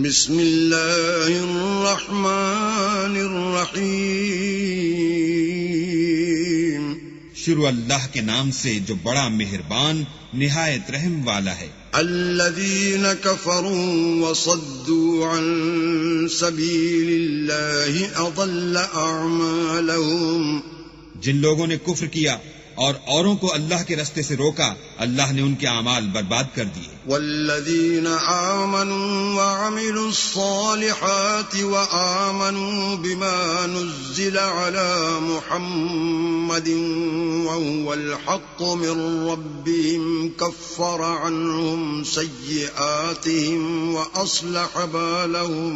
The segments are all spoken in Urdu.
بسم اللہ الرحمن الرحیم. شروع اللہ کے نام سے جو بڑا مہربان نہایت رحم والا ہے. الذین کفروا وصدوا عن سبیل اللہ اضل اعمالهم. جن لوگوں نے کفر کیا اور اوروں کو اللہ کے رستے سے روکا، اللہ نے ان کے اعمال برباد کر دیے. والذین آمنوا وعملوا الصالحات وآمنوا بما نزل على محمد وهو الحق من ربهم كفر عنهم سیئاتهم وأصلح بالهم.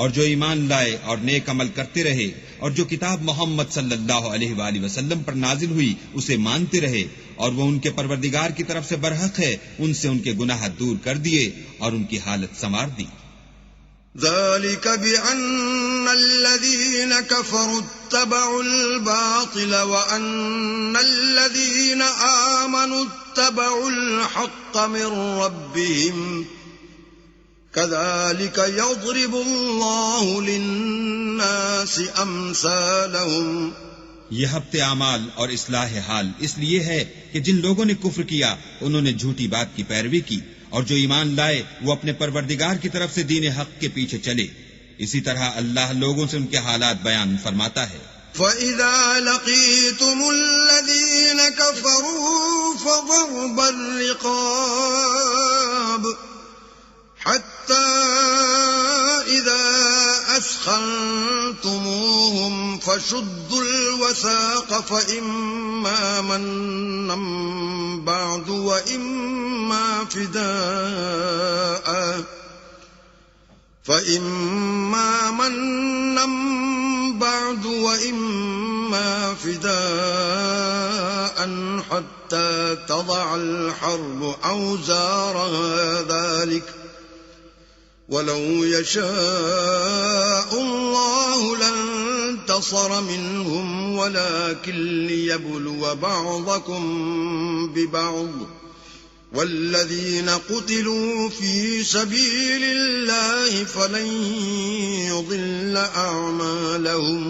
اور جو ایمان لائے اور نیک عمل کرتے رہے اور جو کتاب محمد صلی اللہ علیہ وآلہ وسلم پر نازل ہوئی اسے مانتے رہے اور وہ ان کے پروردگار کی طرف سے برحق ہے، ان سے ان کے گناہ دور کر دیے اور ان کی حالت سنوار دی. ذلك بأن الذين كفروا اتبعوا الباطل وأن الذين آمنوا اتبعوا الحق من ربهم كذلك يضرب الله للناس أمثالهم. یہ ہفت اعمال اور اصلاح حال اس لیے ہے کہ جن لوگوں نے کفر کیا انہوں نے جھوٹی بات کی پیروی کی، اور جو ایمان لائے وہ اپنے پروردگار کی طرف سے دین حق کے پیچھے چلے. اسی طرح اللہ لوگوں سے ان کے حالات بیان فرماتا ہے. فَإِذَا لَقِيتُمُ الَّذِينَ كَفَرُوا فَضَرْبَ الرِّقَابِ حَتَّى إِذَا أَثْخَنْتُمُوهُمْ فَشُدُّوا الْوَثَاقَ فَإِمَّا مَنًّا بَعْدُ وَإِمَّا فِدَاءً حَتَّى تَضَعَ الْحَرْبُ أَوْزَارَهَا ذَلِكَ وَلَوْ يَشَاءُ اللَّهُ لَانتَصَرَ مِنْهُمْ وَلَكِنْ لِيَبْلُوَ بَعْضَكُمْ بِبَعْضٍ وَالَّذِينَ قُتِلُوا فِي سَبِيلِ اللَّهِ فَلَنْ يُضِلَّ أَعْمَالَهُمْ.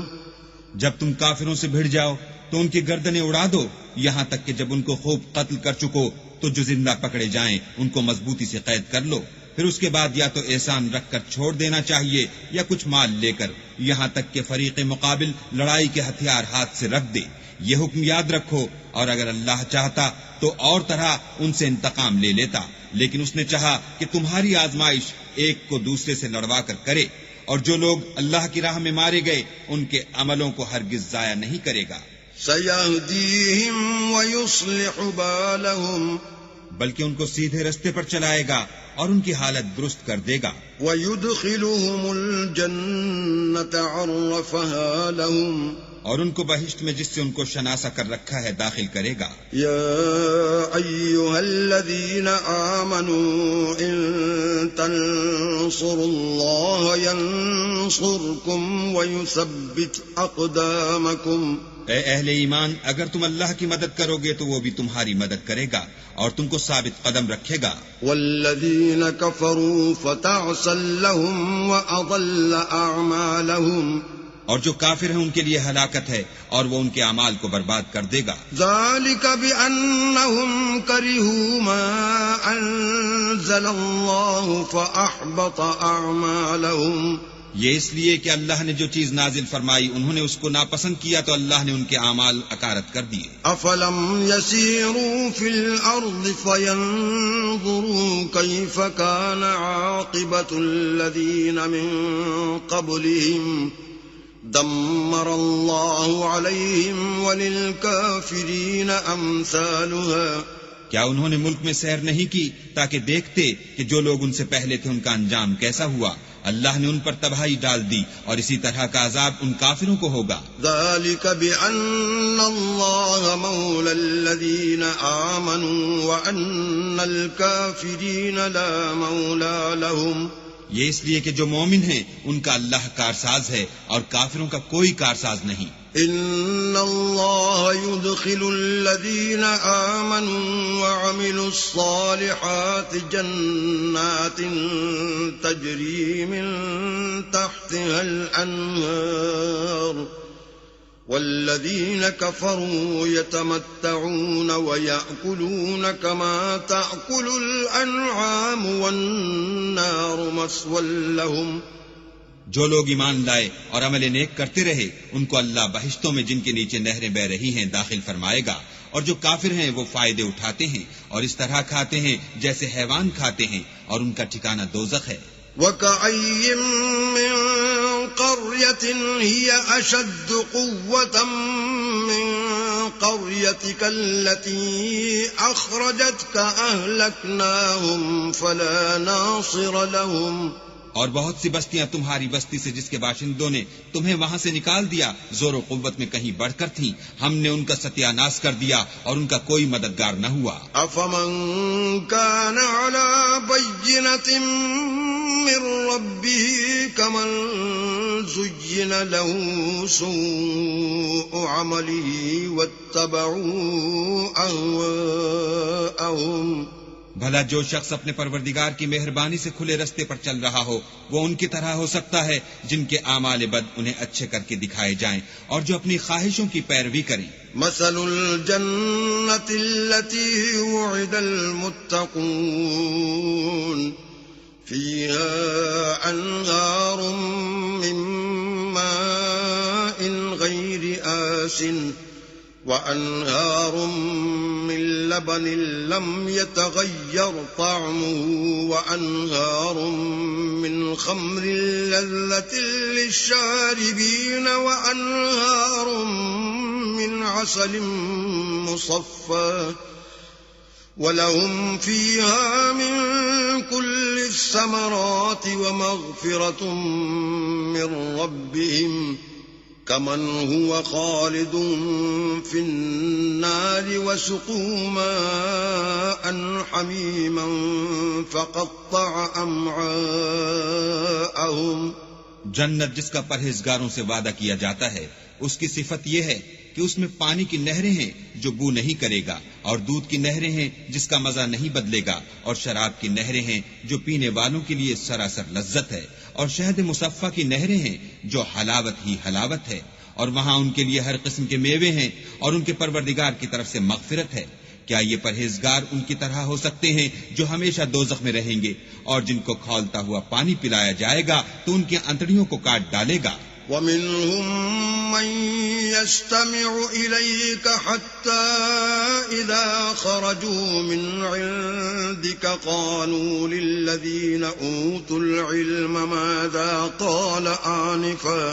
جب تم کافروں سے بھڑ جاؤ تو ان کی گردنیں اڑا دو، یہاں تک کہ جب ان کو خوب قتل کر چکو تو جو زندہ پکڑے جائیں ان کو مضبوطی سے قید کر لو. پھر اس کے بعد یا تو احسان رکھ کر چھوڑ دینا چاہیے یا کچھ مال لے کر، یہاں تک کہ فریق مقابل لڑائی کے ہتھیار ہاتھ سے رکھ دے. یہ حکم یاد رکھو، اور اگر اللہ چاہتا تو اور طرح ان سے انتقام لے لیتا، لیکن اس نے چاہا کہ تمہاری آزمائش ایک کو دوسرے سے لڑوا کر کرے، اور جو لوگ اللہ کی راہ میں مارے گئے ان کے عملوں کو ہرگز ضائع نہیں کرے گا. سَيَهْدِيهِمْ وَيُصْلِحُ بَالَهُمْ. بلکہ ان کو سیدھے رستے پر چلائے گا اور ان کی حالت درست کر دے گا. وَيُدْخِلُهُمُ الْجَنَّةَ عَرَّفَهَا لَهُمْ. اور ان کو بہشت میں جس سے ان کو شناسا کر رکھا ہے داخل کرے گا. یا ایھا الذین آمنوا ان تنصروا اللہ ینصرکم ویثبت اقدامکم. اے اہل ایمان، اگر تم اللہ کی مدد کرو گے تو وہ بھی تمہاری مدد کرے گا اور تم کو ثابت قدم رکھے گا. والذین کفروا فتعسا لهم واضل اعمالهم. اور جو کافر ہیں ان کے لیے ہلاکت ہے اور وہ ان کے اعمال کو برباد کر دے گا. ذلك بأنهم كرهوا ما أنزل الله فأحبط أعمالهم. یہ اس لیے کہ اللہ نے جو چیز نازل فرمائی انہوں نے اس کو ناپسند کیا تو اللہ نے ان کے اعمال اکارت کر دیے. افلم يسيروا في الارض فينظروا كيف كان عاقبة الذين من قبلهم دمر الله عليهم وللكافرين امثالها. کیا انہوں نے ملک میں سیر نہیں کی تاکہ دیکھتے کہ جو لوگ ان سے پہلے تھے ان کا انجام کیسا ہوا؟ اللہ نے ان پر تباہی ڈال دی اور اسی طرح کا عذاب ان کافروں کو ہوگا. ذلك بأن الله مولى الذين آمنوا وأن الكافرين لا مولى لهم. یہ اس لیے کہ جو مومن ہیں ان کا اللہ کارساز ہے اور کافروں کا کوئی کارساز نہیں. إن الله يدخل الذين آمنوا وعملوا الصالحات جنات تجري من تحتها الأنهار والذين كفروا يتمتعون ويأكلون كما تأكل الأنعام والنار مثوى لهم. جو لوگ ایمان لائے اور عمل نیک کرتے رہے ان کو اللہ بہشتوں میں جن کے نیچے نہریں بہ رہی ہیں داخل فرمائے گا، اور جو کافر ہیں وہ فائدے اٹھاتے ہیں اور اس طرح کھاتے ہیں جیسے حیوان کھاتے ہیں، اور ان کا ٹھکانہ دوزخ ہے. وَكَأَيٍّ مِّن قَرْيَةٍ هِيَ أَشَدُّ قُوَّةً مِّن قَرْيَتِكَ الَّتِي أَخْرَجَتْكَ أَهْلَكْنَاهُمْ فَلَا نَاصِرَ لَهُمْ. اور بہت سی بستیاں تمہاری بستی سے جس کے باشندوں نے تمہیں وہاں سے نکال دیا زور و قوت میں کہیں بڑھ کر تھیں، ہم نے ان کا ستیہ ناش کر دیا اور ان کا کوئی مددگار نہ ہوا. أَفَمَنْ كَانَ عَلَى بَيِّنَةٍ مِّن رَّبِّهِ كَمَنْ زُيِّنَ لَهُ سُوءُ عَمَلِهِ وَاتَّبَعُوا أَهْوَاءَهُمْ. بھلا جو شخص اپنے پروردگار کی مہربانی سے کھلے رستے پر چل رہا ہو وہ ان کی طرح ہو سکتا ہے جن کے اعمال بد انہیں اچھے کر کے دکھائے جائیں اور جو اپنی خواہشوں کی پیروی کریں. مثل الجنة التي وعد المتقون فيها أنهار من ماء غير آسن وأنهار من لبن لم يتغير طعمه وأنهار من خمر لذة للشاربين وأنهار من عسل مصفى ولهم فيها من كل الثمرات ومغفرة من ربهم كمن هو خالد في النار وسقوا ماء حميما فقطع أمعاءهم. جنت جس کا پرہیزگاروں سے وعدہ کیا جاتا ہے اس کی صفت یہ ہے کہ اس میں پانی کی نہریں ہیں جو بو نہیں کرے گا، اور دودھ کی نہریں ہیں جس کا مزہ نہیں بدلے گا، اور شراب کی نہریں ہیں جو پینے والوں کے لیے سراسر لذت ہے، اور شہد مصفہ کی نہریں ہیں جو حلاوت ہی حلاوت ہے، اور وہاں ان کے لیے ہر قسم کے میوے ہیں اور ان کے پروردگار کی طرف سے مغفرت ہے. کیا یہ پرہیزگار ان کی طرح ہو سکتے ہیں جو ہمیشہ دوزخ میں رہیں گے اور جن کو کھولتا ہوا پانی پلایا جائے گا تو ان کی انتڑیوں کو کاٹ ڈالے گا. وَمِنْهُمْ مَنْ يَسْتَمِعُ إِلَيْكَ حَتَّى إِذَا خَرَجُوا مِنْ عِنْدِكَ قَالُوا لِلَّذِينَ أُوتُوا الْعِلْمَ مَاذَا قَالَ آنِفًا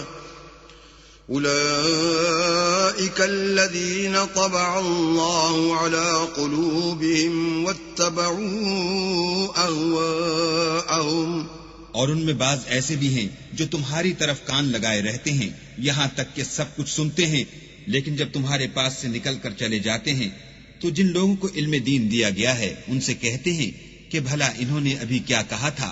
أُولَئِكَ الَّذِينَ طَبَعَ اللَّهُ عَلَى قُلُوبِهِمْ وَاتَّبَعُوا أَهْوَاءَهُمْ. اور ان میں بعض ایسے بھی ہیں جو تمہاری طرف کان لگائے رہتے ہیں یہاں تک کہ سب کچھ سنتے ہیں، لیکن جب تمہارے پاس سے نکل کر چلے جاتے ہیں تو جن لوگوں کو علم دین دیا گیا ہے ان سے کہتے ہیں کہ بھلا انہوں نے ابھی کیا کہا تھا.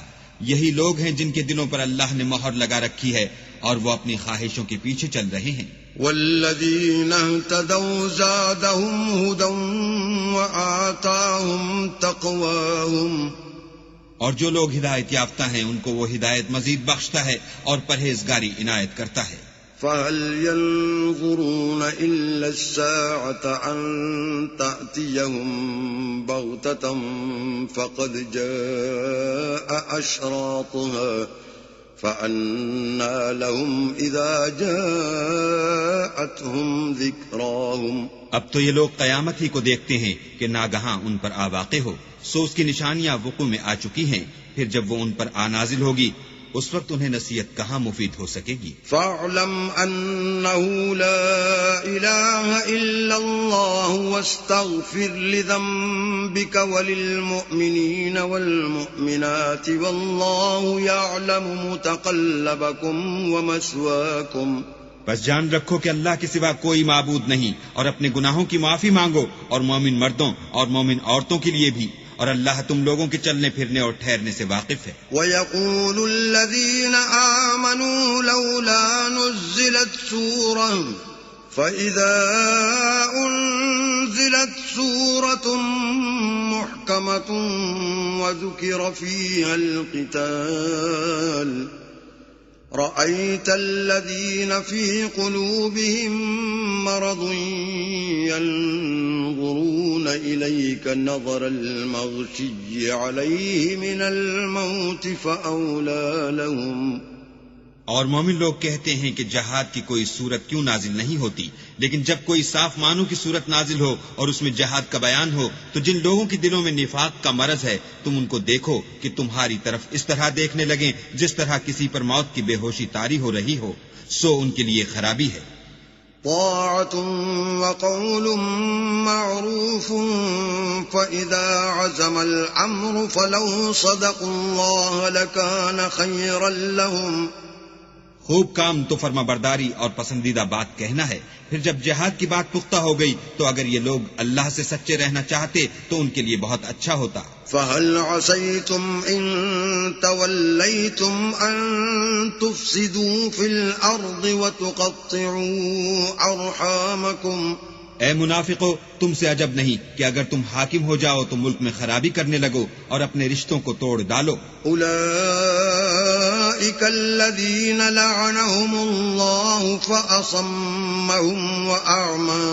یہی لوگ ہیں جن کے دلوں پر اللہ نے مہر لگا رکھی ہے اور وہ اپنی خواہشوں کے پیچھے چل رہے ہیں. والذین اہتدوا زادہم ہدی وآتاہم تقواہم. اور جو لوگ ہدایت یافتہ ہیں ان کو وہ ہدایت مزید بخشتا ہے اور پرہیزگاری عنایت کرتا ہے. فَهَلْ يَنظُرُونَ إِلَّا السَّاعَةَ أَن تَأْتِيَهُم بَغْتَةً فَقَدْ جَاءَ أَشْرَاطُهَا فَأَنَّىٰ لَهُمْ إِذَا جَاءَتْهُمْ ذِكْرَاهُمْ. اب تو یہ لوگ قیامت ہی کو دیکھتے ہیں کہ ناگہاں ان پر آ واقع ہو، سو اس کی نشانیاں وقوع میں آ چکی ہیں، پھر جب وہ ان پر آ نازل ہوگی اس وقت انہیں نصیحت کہاں مفید ہو سکے گی. فَاعْلَمْ أَنَّهُ لَا إِلَٰهَ إِلَّا اللَّهُ وَاسْتَغْفِرْ لِذَنبِكَ وَلِلْمُؤْمِنِينَ وَالْمُؤْمِنَاتِ وَاللَّهُ يَعْلَمُ مُتَقَلَّبَكُمْ وَمَثْوَاكُمْ. بس جان رکھو کہ اللہ کے سوا کوئی معبود نہیں، اور اپنے گناہوں کی معافی مانگو، اور مومن مردوں اور مومن عورتوں کے لیے بھی، اور اللہ تم لوگوں کے چلنے پھرنے اور ٹھہرنے سے واقف ہے. وَيَقُولُ الَّذِينَ آمَنُوا لَوْلَا نُزِّلَتْ سُورَةٌ فإذا أنزلت سورة محكمة وذكر فيها القتال رأيت الذين في قلوبهم مرض ينظرون إليك نظر المغشي عليه من الموت فأولى لهم. اور مومن لوگ کہتے ہیں کہ جہاد کی کوئی صورت کیوں نازل نہیں ہوتی، لیکن جب کوئی صاف معنوں کی صورت نازل ہو اور اس میں جہاد کا بیان ہو تو جن لوگوں کے دلوں میں نفاق کا مرض ہے تم ان کو دیکھو کہ تمہاری طرف اس طرح دیکھنے لگیں جس طرح کسی پر موت کی بے ہوشی طاری ہو رہی ہو، سو ان کے لیے خرابی ہے. طاعة وقول معروف فإذا عزم الأمر فلو صدقوا الله لكان خيرا لهم. خوب کام تو فرما برداری اور پسندیدہ بات کہنا ہے. پھر جب جہاد کی بات پختہ ہو گئی تو اگر یہ لوگ اللہ سے سچے رہنا چاہتے تو ان کے لیے بہت اچھا ہوتا. فهل عسيتم إن توليتم أن تفسدوا في الأرض وتقطعوا أرحامكم. اے منافقو، تم سے عجب نہیں کہ اگر تم حاکم ہو جاؤ تو ملک میں خرابی کرنے لگو اور اپنے رشتوں کو توڑ ڈالو. أولئك الذين لعنهم الله فأصمهم وأعمى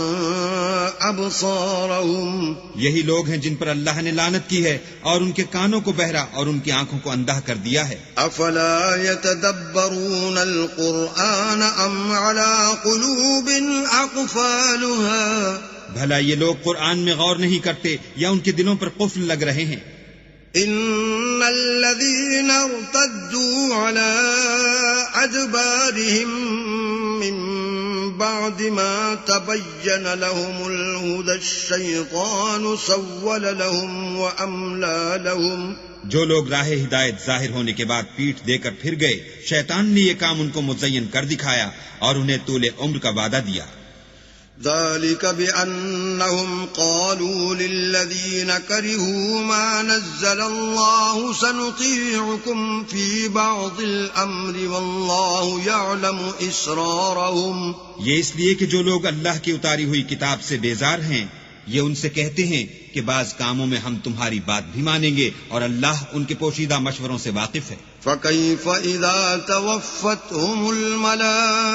أبصارهم. یہی لوگ ہیں جن پر اللہ نے لعنت کی ہے اور ان کے کانوں کو بہرا اور ان کی آنکھوں کو اندھا کر دیا ہے. أفلا يتدبرون القرآن أم على قلوب أقفالها. بھلا یہ لوگ قرآن میں غور نہیں کرتے یا ان کے دلوں پر قفل لگ رہے ہیں. ان الذين ارتدوا على ادبارهم من بعد ما تبين لهم الهدى الشيطان سول لهم واملى لهم. جو لوگ راہ ہدایت ظاہر ہونے کے بعد پیٹھ دے کر پھر گئے، شیطان نے یہ کام ان کو مزین کر دکھایا اور انہیں طول عمر کا وعدہ دیا. ذلك بأنهم قالوا للذين كرهوا ما نزل الله سنطيعكم في بعض الأمر والله يعلم إسرارهم. یہ اس لیے کہ جو لوگ اللہ کی اتاری ہوئی کتاب سے بیزار ہیں یہ ان سے کہتے ہیں کہ بعض کاموں میں ہم تمہاری بات بھی مانیں گے اور اللہ ان کے پوشیدہ مشوروں سے واقف ہے. فكيف إذا توفتهم الملائكة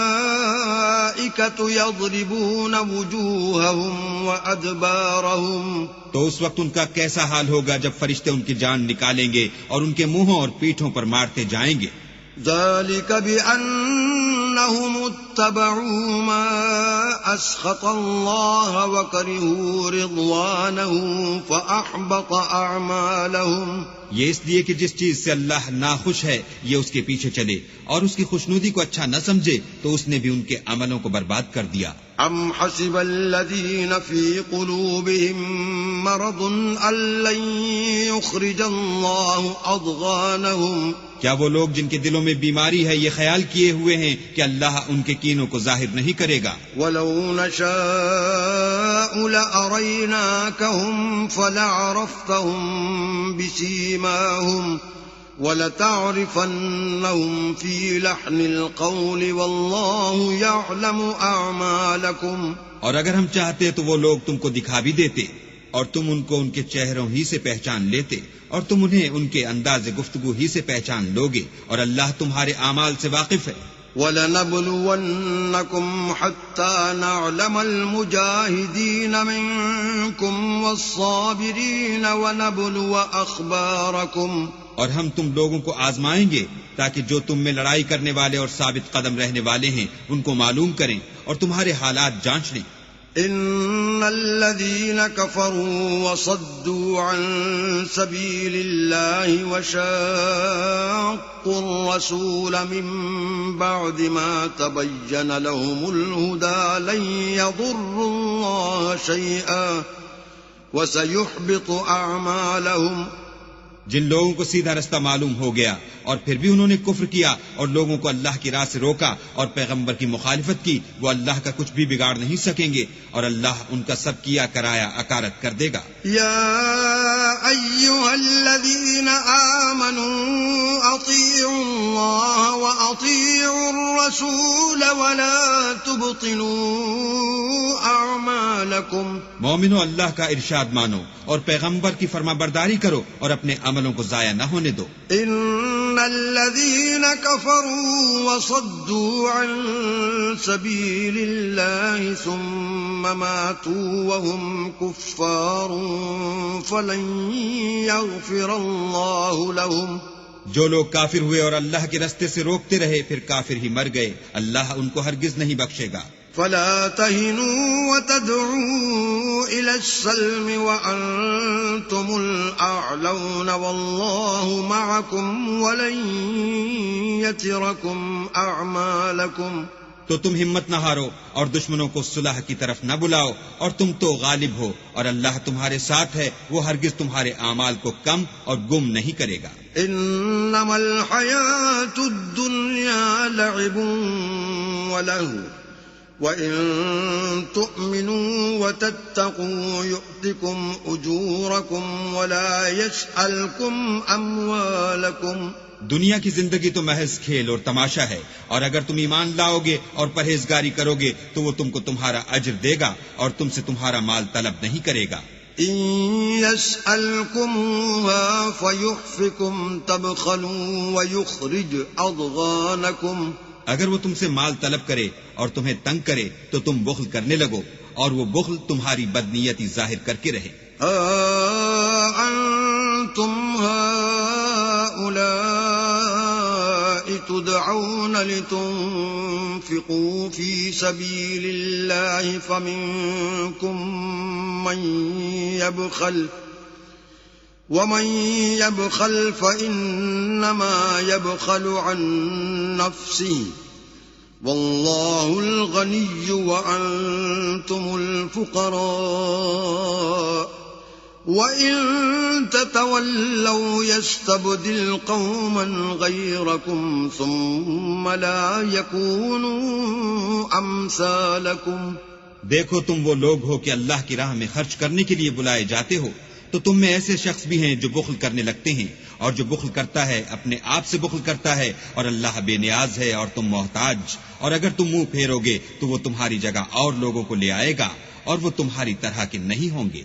يضربون وجوههم وأدبارهم. تو اس وقت ان کا کیسا حال ہوگا جب فرشتے ان کی جان نکالیں گے اور ان کے منہوں اور پیٹھوں پر مارتے جائیں گے. ذلك بأنهم اتبعوا ما أسخط الله وكرهوا رضوانه فأحبط أعمالهم. یہ اس لیے کہ جس چیز سے اللہ ناخوش ہے یہ اس کے پیچھے چلے اور اس کی خوشنودی کو اچھا نہ سمجھے تو اس نے بھی ان کے عملوں کو برباد کر دیا. ام حسب الذين في قلوبهم مرض ان لن يخرج الله اضغانهم. کیا وہ لوگ جن کے دلوں میں بیماری ہے یہ خیال کیے ہوئے ہیں کہ اللہ ان کے کینوں کو ظاہر نہیں کرے گا؟ ولو نشاء لأريناكهم فلعرفتهم بسيماهم وَلَتَعْرِفَنَّهُمْ فِي لَحْنِ الْقَوْلِ وَاللَّهُ يَعْلَمُ أَعْمَالَكُمْ. اور اگر ہم چاہتے تو وہ لوگ تم کو دکھا بھی دیتے اور تم ان کو ان کے چہروں ہی سے پہچان لیتے اور تم انہیں ان کے انداز گفتگو ہی سے پہچان لوگے اور اللہ تمہارے اعمال سے واقف ہے. وَلَنَبْلُوَنَّكُمْ حَتَّى نَعْلَمَ الْمُجَاهِدِينَ مِنكُمْ وَالصَّابِرِينَ وَنَبْلُوَ أَخْبَارَكُمْ. اور ہم تم لوگوں کو آزمائیں گے تاکہ جو تم میں لڑائی کرنے والے اور ثابت قدم رہنے والے ہیں ان کو معلوم کریں اور تمہارے حالات جانچ لیں. ان الذين كفروا وصدوا عن سبيل الله وشاقوا الرسول من بعد ما تبين لهم الهدى لن يضروا الله شيئا وسيحبط اعمالهم. جن لوگوں کو سیدھا رستہ معلوم ہو گیا اور پھر بھی انہوں نے کفر کیا اور لوگوں کو اللہ کی راہ سے روکا اور پیغمبر کی مخالفت کی، وہ اللہ کا کچھ بھی بگاڑ نہیں سکیں گے اور اللہ ان کا سب کیا کرایا اکارت کر دے گا. یا ایھا الذین آمنوا اطیعوا اللہ وأطيعوا الرسول ولا تبطلوا أعمالكم مومنو اللہ کا ارشاد مانو اور پیغمبر کی فرما برداری کرو اور اپنے عملوں کو ضائع نہ ہونے دو. إن الذين كفروا وصدوا عن سبيل الله ثم ماتوا وهم كفار فلن يغفر الله لهم. جو لوگ کافر ہوئے اور اللہ کے رستے سے روکتے رہے پھر کافر ہی مر گئے، اللہ ان کو ہرگز نہیں بخشے گا. فلا تهنوا وتدعوا إلى السلم وأنتم الأعلون والله معكم ولن يتركم أعمالكم. تو تم ہمت نہ ہارو اور دشمنوں کو صلح کی طرف نہ بلاؤ، اور تم تو غالب ہو اور اللہ تمہارے ساتھ ہے، وہ ہرگز تمہارے اعمال کو کم اور گم نہیں کرے گا. انما الحیاة الدنیا لعب ولہو وَإِن تُؤْمِنُوا وَتَتَّقُوا يُؤْتِكُمْ أُجُورَكُمْ وَلَا يَسْأَلْكُمْ أَمْوَالَكُمْ. دنیا کی زندگی تو محض کھیل اور تماشا ہے، اور اگر تم ایمان لاؤ گے اور پرہیزگاری کرو گے تو وہ تم کو تمہارا اجر دے گا اور تم سے تمہارا مال طلب نہیں کرے گا. إِن يَسْأَلْكُمُوهَا فَيُحْفِكُمْ تَبْخَلُوا وَيُخْرِجْ أَضْغَانَكُمْ. اگر وہ تم سے مال طلب کرے اور تمہیں تنگ کرے تو تم بخل کرنے لگو، اور وہ بخل تمہاری بدنیتی ظاہر کر کے رہے. أَنْتُمْ هَؤُلَاءِ تُدْعَوْنَ لِتُنْفِقُوا فِي سَبِيلِ اللَّهِ فَمِنْكُمْ مَنْ يَبْخَلُ وَمَنْ يَبْخَلْ فَإِنَّمَا يَبْخَلُ عَنْ نَفْسِهِ وَاللَّهُ الْغَنِيُّ وَأَنْتُمُ الْفُقَرَاءُ وَإِن تَتَوَلَّوْا يَسْتَبْدِلْ قَوْمًا غَيْرَكُمْ ثُمَّ لَا يَكُونُوا أَمْثَالَكُمْ. دیکھو تم وہ لوگ ہو کہ اللہ کی راہ میں خرچ کرنے کے لیے بلائے جاتے ہو، تو تم میں ایسے شخص بھی ہیں جو بخل کرنے لگتے ہیں، اور جو بخل کرتا ہے اپنے آپ سے بخل کرتا ہے، اور اللہ بے نیاز ہے اور تم محتاج. اور اگر تم منہ پھیرو گے تو وہ تمہاری جگہ اور لوگوں کو لے آئے گا، اور وہ تمہاری طرح کے نہیں ہوں گے.